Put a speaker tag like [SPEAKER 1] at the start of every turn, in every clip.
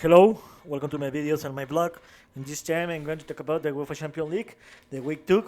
[SPEAKER 1] Hello, welcome to my videos and my blog. In this time, I'm going to talk about the UEFA Champions League, the week two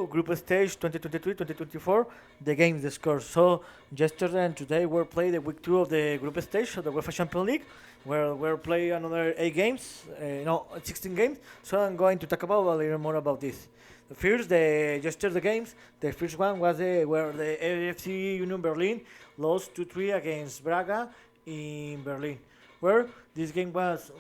[SPEAKER 1] group stage 2023-2024, the games, the scores. So yesterday and today we played the week two of the group stage of the UEFA Champions League, where we're playing another 8 games, 16 games. So I'm going to talk about a little more about this. The first, the yesterday games. The first one was where the AFC Union Berlin lost 2-3 against Braga in Berlin, where this game was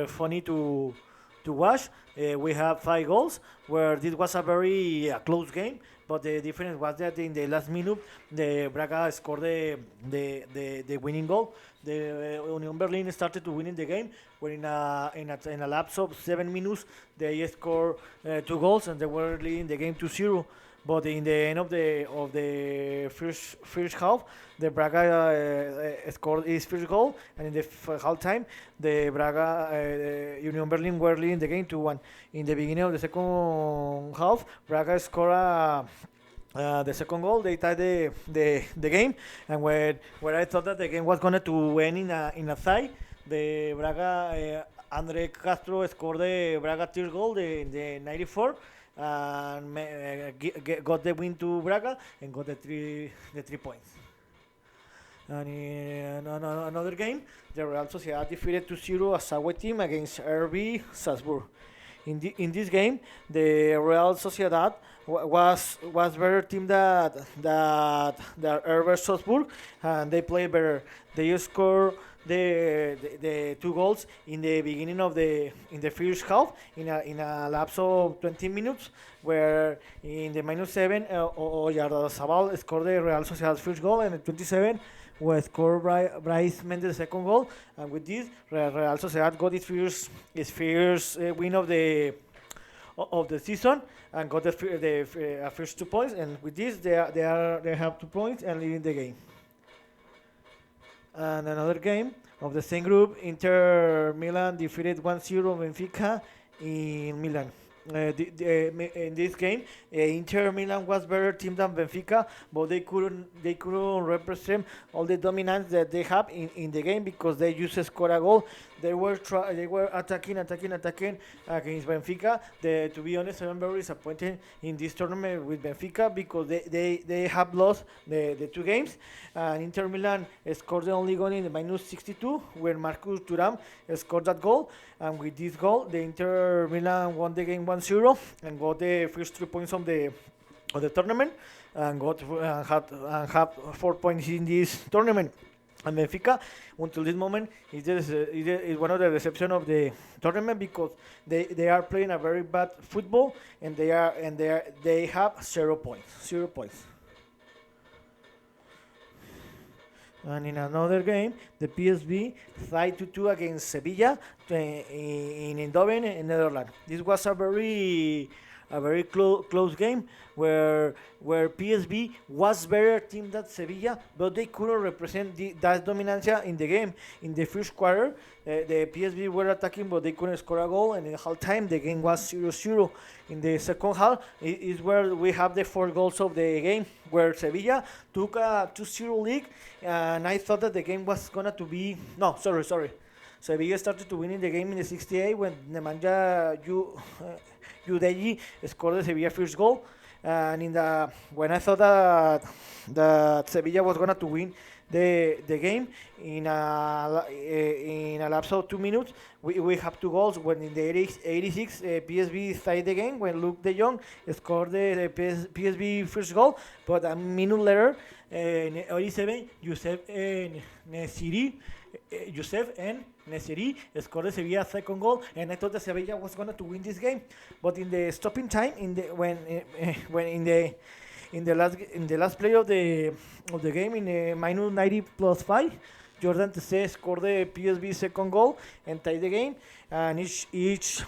[SPEAKER 1] funny to watch. We have 5 goals, where this was a very close game. But the difference was that in the last minute, the Braga scored the winning goal. The Union Berlin started to winning the game, where in a lapse of 7 minutes, they scored 2 goals and they were leading the game 2-0. But in the end of the first half, the Braga scored his first goal, and in the half time, the Braga Union Berlin were leading the game 2-1. In the beginning of the second half, Braga scored the second goal. They tied the game, and where I thought that the game was going to end in a tie, the Braga Andre Castro scored the Braga third goal in the 94 and got the win to Braga and got the 3 points. And in another game, the Real Sociedad defeated 2-0 a away team against RB Salzburg. In this game, the Real Sociedad was better team that RB Salzburg, and they played better. They scored the 2 goals in the beginning of the first half in a lapse of 20 minutes, where in the -7 Oyarzabal scored the Real Sociedad's first goal, and in 27 was scored Bryce Mendes' second goal, and with this Real Sociedad got its first win of the season, and got the first 2 points, and with this they have 2 points and leading the game. And another game of the same group, Inter Milan defeated 1-0 Benfica in Milan. In this game, Inter Milan was better team than Benfica, but they couldn't represent all the dominance that they have in the game, because they used to score a goal. They were attacking against Benfica. To be honest, I'm very disappointed in this tournament with Benfica, because they have lost the 2 games, and Inter Milan scored the only goal in the -62, where Marcus Thuram scored that goal, and with this goal, the Inter Milan won the game 1-0 and got the first 3 points of the tournament, and had 4 points in this tournament. And Benfica, until this moment, is one of the deception of the tournament, because they are playing a very bad football, and they have 0 points, 0 points. And in another game, the PSV tied 2-2 against Sevilla in Eindhoven, in Netherlands. This was a very close game, where PSV was better team than Sevilla, but they couldn't represent that dominancia in the game. In the first quarter, the PSV were attacking, but they couldn't score a goal, and in half time the game was 0-0. In the second half is where we have the 4 goals of the game, where Sevilla took a 2-0 lead, and I thought that the game was gonna to be no, sorry. Sevilla started to win in the game in the 68, when Nemanja Udeji scored the Sevilla first goal, and when I thought that Sevilla was gonna to win the game in a lapse of 2 minutes, we have 2 goals. When in the 86 PSV tied the game, when Luke De Jong scored the PSV first goal, but a minute later, in 87, Youssef and Nesiri scored the Sevilla second goal, and I thought that Sevilla was going to win this game. But in the stopping time, when in the last play of the game, in the -90 + 5, Jordan Tese scored the PSV second goal and tied the game, and each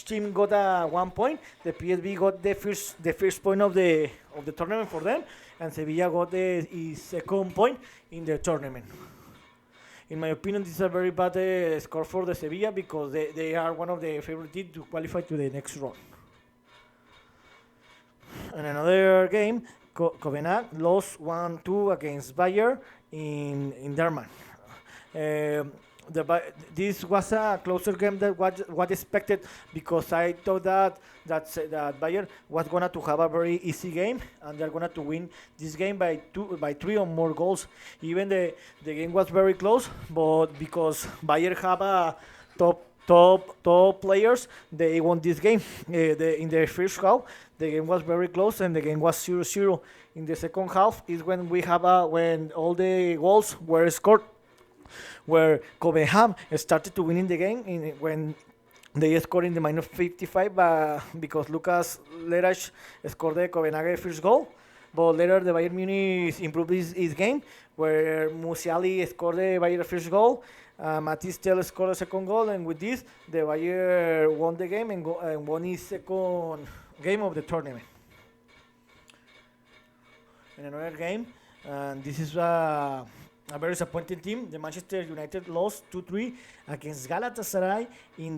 [SPEAKER 1] team got 1 point. The PSV got the first point of the tournament for them, and Sevilla got his second point in the tournament. In my opinion, this is a very bad score for the Sevilla, because they are one of the favorite teams to qualify to the next round. In another game, Kobenhavn lost 1-2 against Bayer in Denmark. this was a closer game than what expected, because I thought that Bayern was gonna to have a very easy game, and they're gonna to win this game by three or more goals. Even the game was very close, but because Bayern have a top players, they won this game. In the first half, the game was very close, and the game was 0-0. In the second half is when when all the goals were scored, where Kobenhavn started to winning the game when they scored in the minus 55, because Lucas Lerach scored the Copenhagen first goal. But later the Bayern Munich improved his game, where Musiali scored the Bayern first goal, Matisse Tell scored the second goal, and with this the Bayern won the game and won his second game of the tournament. In another game, and this is a very disappointing team. The Manchester United lost 2-3 against Galatasaray in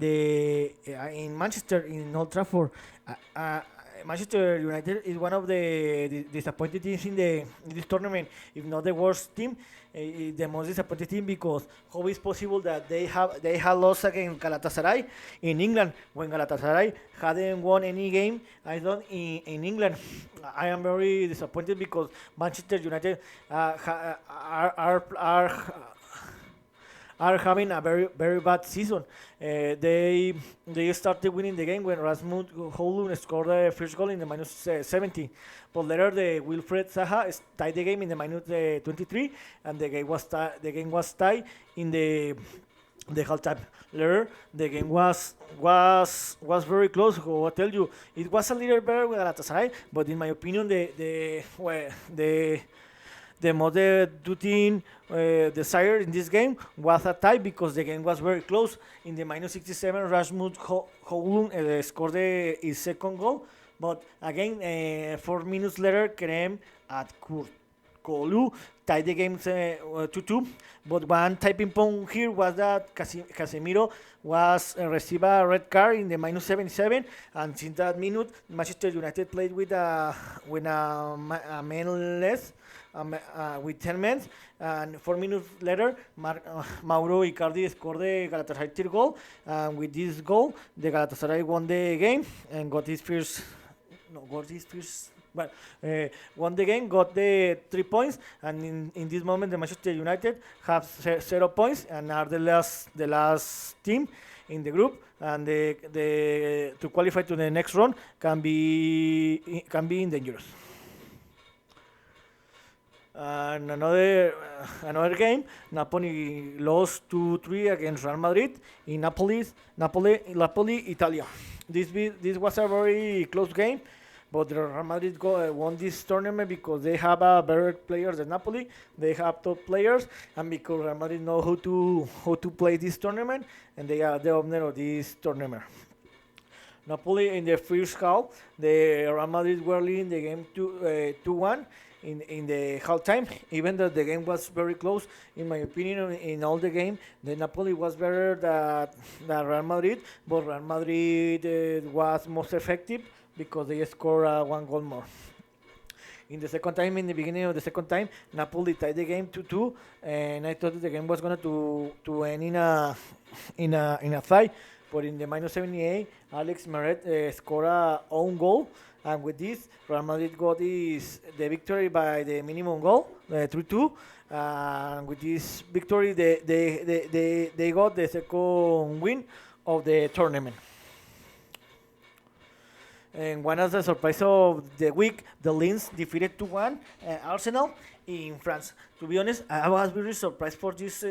[SPEAKER 1] Manchester, in Old Trafford. Uh, uh, Manchester United is one of the disappointing teams in this tournament, if not the worst team. The most disappointing team, because how is possible that they have lost against Galatasaray in England, when Galatasaray hadn't won any game I don't in England. I am very disappointed, because Manchester United are having a very bad season. They started winning the game when Rasmus Højlund scored the first goal in the minus 70, but later the Wilfred Zaha tied the game in the minus 23, and the game was tied in the half time. Later the game was very close. I tell you, it was a little better with Galatasaray, but in my opinion, the most two-team desire in this game was a tie, because the game was very close. In the minus 67, Rasmus Højlund scored his second goal, but again, 4 minutes later, Kerem at Kolu tied the game 2-2. But one typing point here was that Casemiro was received a red card in the minus 77, and since that minute, Manchester United played with a man less, with 10 men, and 4 minutes later, Mauro Icardi scored the Galatasaray third goal, and with this goal, the Galatasaray won the game and got his first, no, got his first, but won the game, got the 3 points, and in this moment, the Manchester United have 0 points and are the last team in the group, and to qualify to the next round can be in dangerous. And another game, Napoli lost 2-3 against Real Madrid in Napoli, Italia. This was a very close game, but Real Madrid won this tournament because they have better players than Napoli. They have top players, and because Real Madrid know how to play this tournament, and they are the owner of this tournament. Napoli in the first half, the Real Madrid were leading the game 2-1 in the half time, even though the game was very close. In my opinion, in all the game, the Napoli was better than Real Madrid, but Real Madrid was most effective because they scored 1 goal more. In the beginning of the second time, Napoli tied the game 2-2, and I thought the game was going to end in a tie. But in the minus 78, Alex Meret scored a own goal, and with this, Real Madrid got the victory by the minimum goal, 3-2. And with this victory, they got the second win of the tournament. And one of the surprise of the week, the Lens defeated 2-1 Arsenal in France. To be honest, I was very surprised for this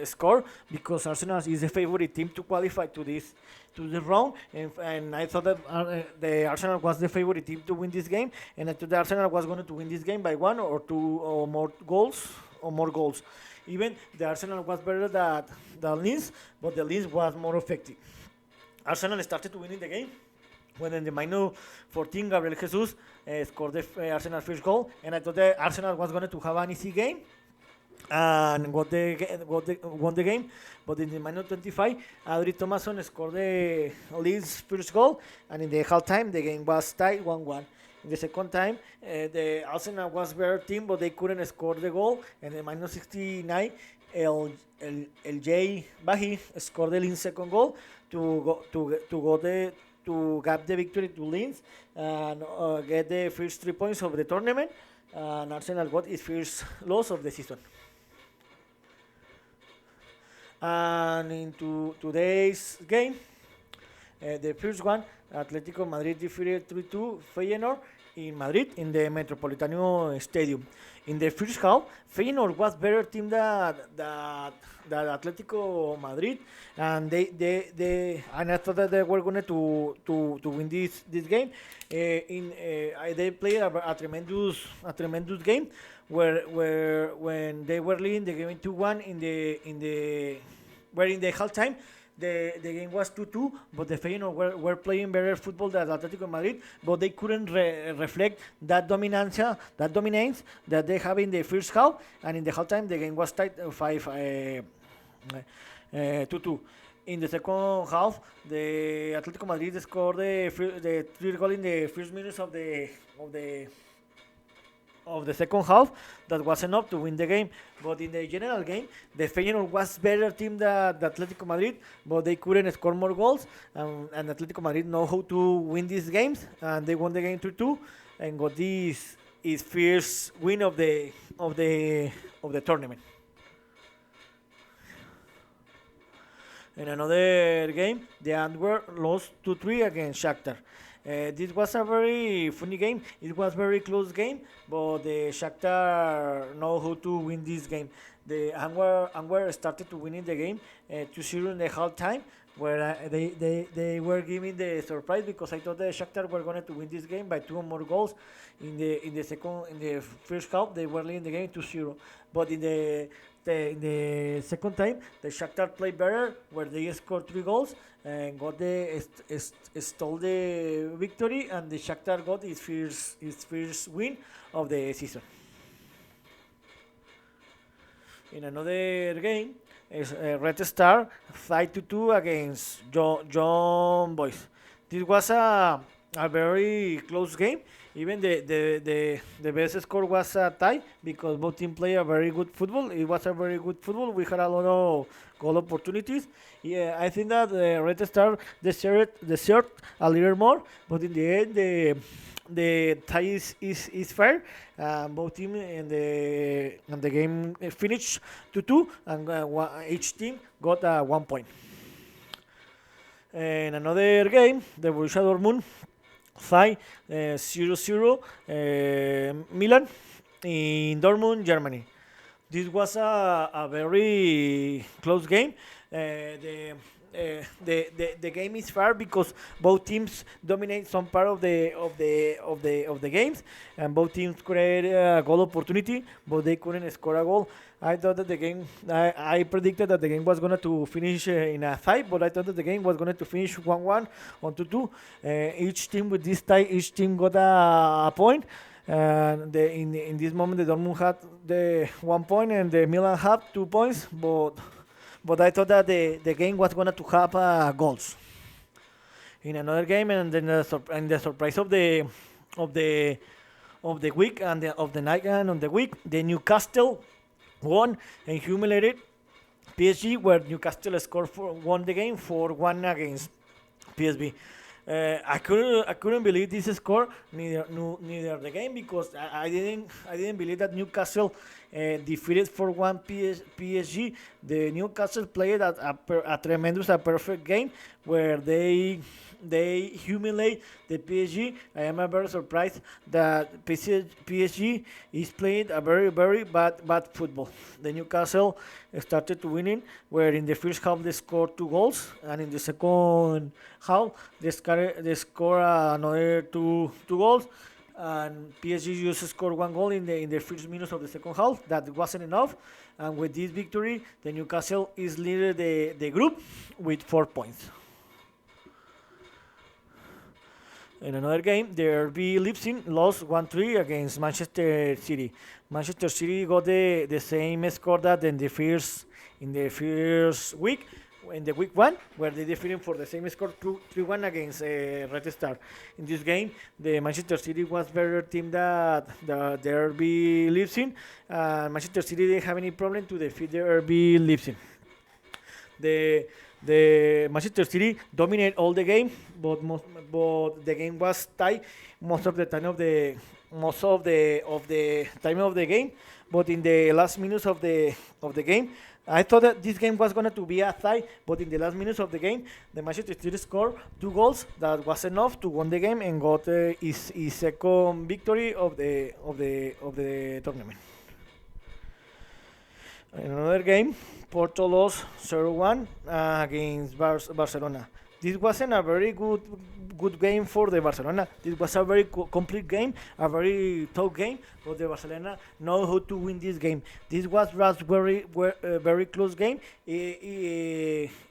[SPEAKER 1] score, because Arsenal is the favorite team to qualify to the round, and I thought that the Arsenal was the favorite team to win this game, and I thought the Arsenal was going to win this game by 1 or 2 or more goals. Even the Arsenal was better than the Lens, but the Lens was more effective. Arsenal started to win the game when in the minus 14, Gabriel Jesus scored the Arsenal first goal, and I thought the Arsenal was going to have an easy game and won the game. But in the minus 25, Adri Thomason scored the Leeds first goal, and in the half time, the game was tied 1-1. In the second time, the Arsenal was better team, but they couldn't score the goal, and in the minus 69, El J Bahi scored the Linz second goal to gap the victory to Linz and get the first 3 points of the tournament. And Arsenal got its first loss of the season. And into today's game, the first one, Atlético Madrid defeated 3-2 Feyenoord in Madrid in the Metropolitano Stadium. In the first half, Feyenoord was better team than Atlético Madrid, and and I thought that they were going to win this game. They played a tremendous game where when they were leading the game 2-1 in the halftime. The game was 2-2, but the Feyenoord were playing better football than Atletico Madrid, but they couldn't reflect that dominance that they have in the first half, and in the halftime the game was tied 2-2. In the second half, the Atletico Madrid scored the third goal in the first minutes of the second half. That was enough to win the game, but in the general game, the Feyenoord was better team than the Atletico Madrid, but they couldn't score more goals, and Atletico Madrid know how to win these games, and they won the game 2-2 and got this is first win of the tournament. In another game, the Antwerp lost 2-3 against Shakhtar. This was a very funny game. It was a very close game, but the Shakhtar know how to win this game. The Antwerp started to winning the game 2-0 in the half time, where they were giving the surprise because I thought the Shakhtar were going to win this game by 2 more goals. In the first half, they were leading the game 2-0, but in the second time, the Shakhtar played better, where they scored 3 goals and got stole the victory, and the Shakhtar got its first win of the season. In another game, Red Star 5-2 against John Boys. This was a very close game. Even the best score was a tie because both teams play a very good football. It was a very good football. We had a lot of goal opportunities. Yeah, I think that Red Star deserved a little more, but in the end, the tie is fair. Both teams and the game finished 2-2, and each team got 1 point. In another game, the Borussia Dortmund 0-0 Milan in Dortmund, Germany. This was a very close game. The game is fair because both teams dominate some part of the games, and both teams create a goal opportunity, but they couldn't score a goal. I thought that the game, I predicted that the game was going to finish in a tie, but I thought that the game was going to finish 1-1 on 2-2. Each team with this tie, each team got a point. And in this moment, the Dortmund had the 1 point and the Milan had 2 points, but I thought that the game was going to have goals. In another game, and then the surprise of the week and of the night and of the week, the Newcastle won and humiliated PSG, where Newcastle won the game 4-1 against PSV. I couldn't believe this score, neither the game, because I didn't believe that Newcastle defeated 4-1 PSG. The Newcastle played a tremendous, a perfect game where they humiliate the PSG. I am very surprised that PSG is playing a very, very bad football. The Newcastle started to winning, where in the first half they scored 2 goals, and in the second half they score another two goals, and PSG just scored 1 goal in the first minutes of the second half. That wasn't enough, and with this victory, the Newcastle is leading the group with 4 points. In another game, the RB Leipzing lost 1-3 against Manchester City. Manchester City got the same score that in the first in the first week, in the week 1, where they defeated for the same score 3-1 against Red Star. In this game, the Manchester City was better team that the RB Leipzing. Manchester City didn't have any problem to defeat the RB Leipzing. The the Manchester City dominate all the game, but the game was tight most of the time of the time of the game. But in the last minutes of the game, I thought that this game was going to be a tie. But in the last minutes of the game, the Manchester City scored 2 goals. That was enough to win the game and got his second victory of the tournament. In another game, Porto lost 0-1 against Barcelona. This wasn't a very good game for the Barcelona. This was a very complete game, a very tough game, but the Barcelona know how to win this game. This was very close game.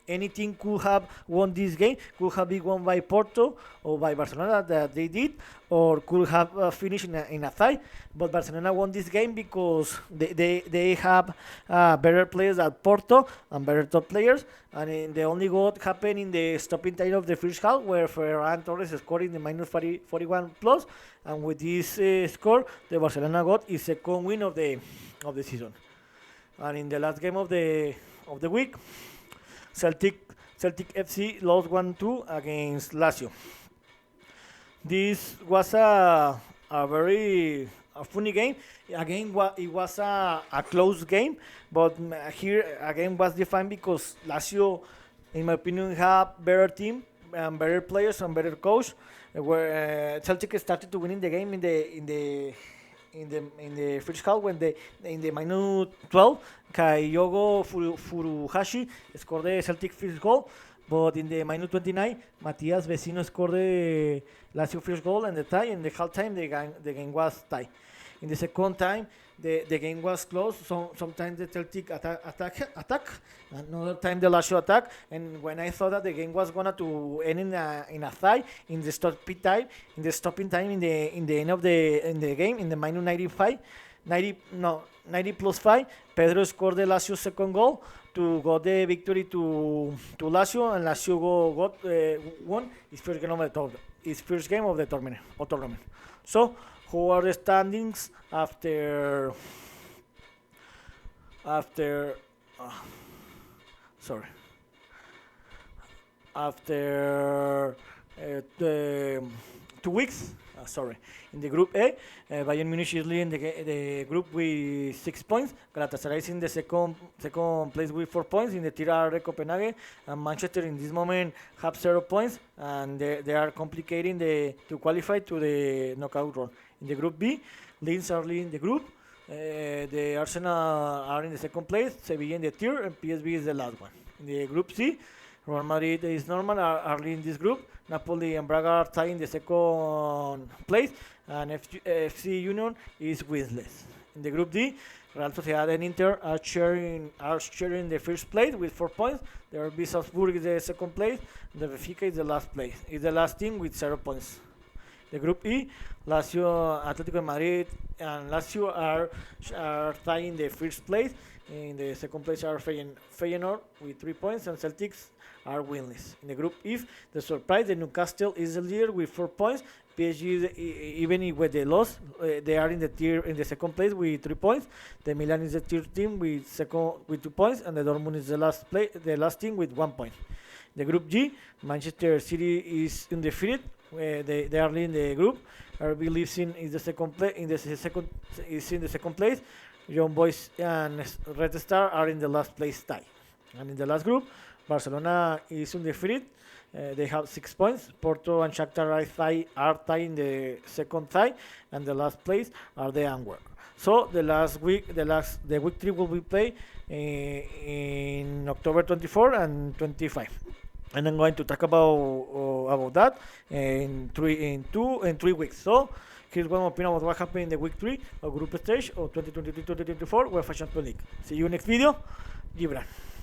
[SPEAKER 1] Anything could have won this game. Could have been won by Porto or by Barcelona that they did, or could have finished in a tie. But Barcelona won this game because they have better players at Porto and better top players. And the only goal happened in the stopping time of the first half, where Ferran Torres scored in the minus 41 plus. And with this score, the Barcelona got his second win of the season. And in the last game of the week, Celtic F.C. lost 1-2 against Lazio. This was a very funny game. Again, it was a close game, but here again was defined because Lazio, in my opinion, have better team and better players and better coach. Where Celtic started to winning the game in the first half when in the minute 12, Kyogo Furuhashi scored the Celtic first goal. But in the minute 29, Matias Vecino scored the Lazio first goal and the tie. In the half time, the game was tied. In the second time, the game was close. Sometimes the Celtic attack. Another time the Lazio attack. And when I thought that the game was gonna to end in a tie, in the stopping time, in the end of the game, in the minute 95, 90 plus 5, Pedro scored the Lazio second goal to got the victory to Lazio, and Lazio won his first game of the tournament. So, who are the standings after the 2 weeks? In the Group A, Bayern Munich is leading the group with 6 points. Galatasaray is in the second place with 4 points. In the Tier R, Copenhagen and Manchester in this moment have 0 points, and they are complicating to qualify to the knockout round. In the Group B, Linz are leading the group. The Arsenal are in the second place. Sevilla in the tier, and PSV is the last one. In the Group C, Real Madrid is normal are leading this group. Napoli and Braga are tied in the second place, and FC Union is winless. In the Group D, Real Sociedad and Inter are sharing the first place with 4 points. The RB Salzburg is the second place. The Benfica is the last place. Is the last team with 0 points. The Group E, Lazio, Atlético Madrid, and Lazio are tied in the first place. In the second place are Feyernoord with 3 points, and Celtics are winless. In the Group F, the surprise, the Newcastle is the leader with 4 points. PSG, even with the loss, they are in the second place with 3 points. The Milan is the third team with 2 points, and the Dortmund is the last team with 1 point. The Group G, Manchester City is undefeated. They are leading the group. RB Leipzig is in the second place. Young Boys and Red Star are in the last place tie. And in the last group, Barcelona is undefeated. They have 6 points. Porto and Shakhtar are tied in the second tie, and the last place are the Antwerp. So the week 3 will be played in October 24 and 25. And I'm going to talk about that in 3 weeks. So here's one opinion about what happened in the week 3 of group stage of 2023-2024 UEFA Champions League. See you next video. Gibran.